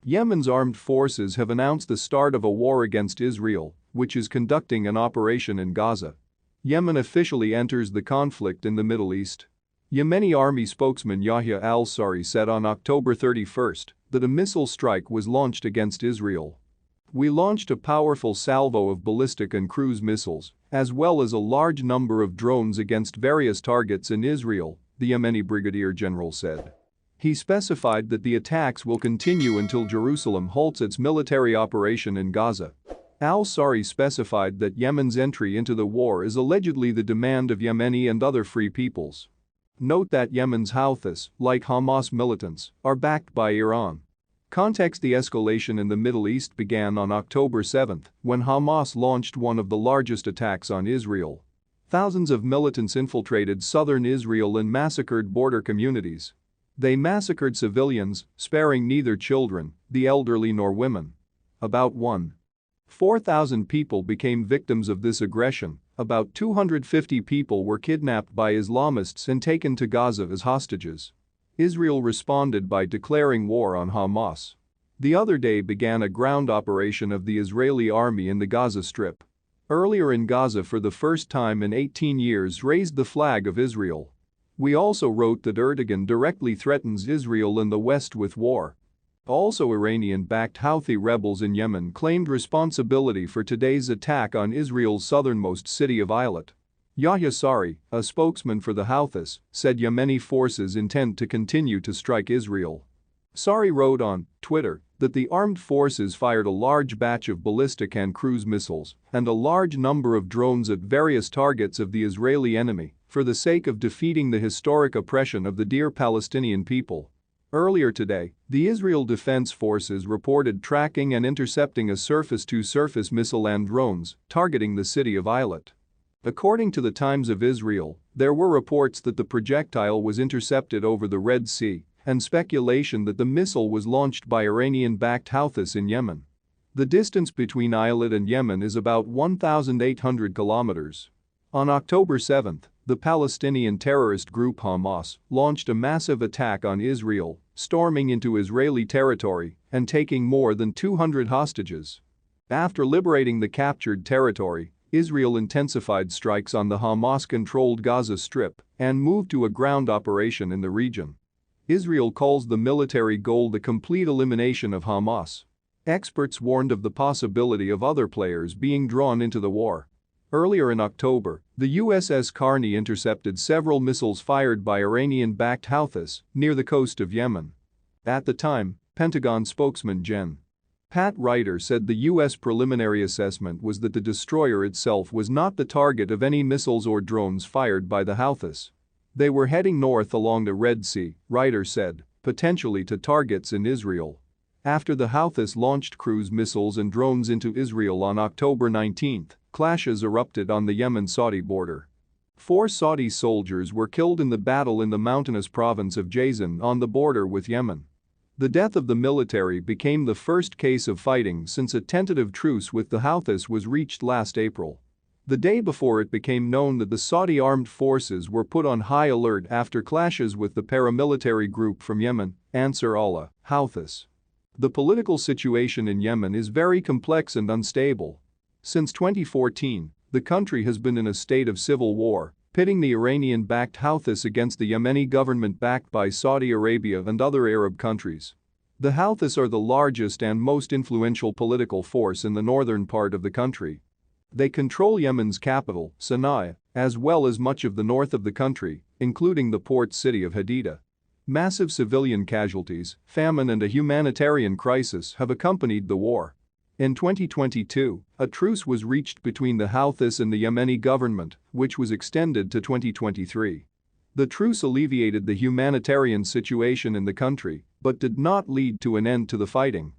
Yemen's armed forces have announced the start of a war against Israel, which is conducting an operation in Gaza. Yemen officially enters the conflict in the Middle East. Yemeni army spokesman Yahya al-Sari said on October 31 that a missile strike was launched against Israel. "We launched a powerful salvo of ballistic and cruise missiles, as well as a large number of drones against various targets in Israel," the Yemeni brigadier general said. He specified that the attacks will continue until Jerusalem halts its military operation in Gaza. Al-Sari specified that Yemen's entry into the war is allegedly the demand of Yemeni and other free peoples. Note that Yemen's Houthis, like Hamas militants, are backed by Iran. Context: the escalation in the Middle East began on October 7 when Hamas launched one of the largest attacks on Israel. Thousands of militants infiltrated southern Israel and massacred border communities. They massacred civilians, sparing neither children, the elderly nor women. About 1,400 people became victims of this aggression. About 250 people were kidnapped by Islamists and taken to Gaza as hostages. Israel responded by declaring war on Hamas. The other day began a ground operation of the Israeli army in the Gaza Strip. Earlier in Gaza, for the first time in 18 years, raised the flag of Israel. "We also wrote that Erdogan directly threatens Israel and the West with war." Also, Iranian-backed Houthi rebels in Yemen claimed responsibility for today's attack on Israel's southernmost city of Eilat. Yahya Sari, a spokesman for the Houthis, said Yemeni forces intend to continue to strike Israel. Sari wrote on Twitter that the armed forces fired a large batch of ballistic and cruise missiles and a large number of drones at various targets of the Israeli enemy for the sake of defeating the historic oppression of the dear Palestinian people. Earlier today, the Israel Defense Forces reported tracking and intercepting a surface-to-surface missile and drones targeting the city of Eilat. According to the Times of Israel, there were reports that the projectile was intercepted over the Red Sea and speculation that the missile was launched by Iranian-backed Houthis in Yemen. The distance between Eilat and Yemen is about 1,800 kilometers. On October 7, the Palestinian terrorist group Hamas launched a massive attack on Israel, storming into Israeli territory and taking more than 200 hostages. After liberating the captured territory, Israel intensified strikes on the Hamas-controlled Gaza Strip and moved to a ground operation in the region. Israel calls the military goal the complete elimination of Hamas. Experts warned of the possibility of other players being drawn into the war. Earlier in October, the USS Carney intercepted several missiles fired by Iranian-backed Houthis near the coast of Yemen. At the time, Pentagon spokesman Gen. Pat Ryder said the U.S. preliminary assessment was that the destroyer itself was not the target of any missiles or drones fired by the Houthis. They were heading north along the Red Sea, Ryder said, potentially to targets in Israel. After the Houthis launched cruise missiles and drones into Israel on October 19, clashes erupted on the Yemen-Saudi border. 4 Saudi soldiers were killed in the battle in the mountainous province of Jazan on the border with Yemen. The death of the military became the first case of fighting since a tentative truce with the Houthis was reached last April. The day before, it became known that the Saudi armed forces were put on high alert after clashes with the paramilitary group from Yemen, Ansar Allah, Houthis. The political situation in Yemen is very complex and unstable. Since 2014, the country has been in a state of civil war, pitting the Iranian-backed Houthis against the Yemeni government backed by Saudi Arabia and other Arab countries. The Houthis are the largest and most influential political force in the northern part of the country. They control Yemen's capital, Sana'a, as well as much of the north of the country, including the port city of Hadida. Massive civilian casualties, famine and a humanitarian crisis have accompanied the war. In 2022, a truce was reached between the Houthis and the Yemeni government, which was extended to 2023. The truce alleviated the humanitarian situation in the country, but did not lead to an end to the fighting.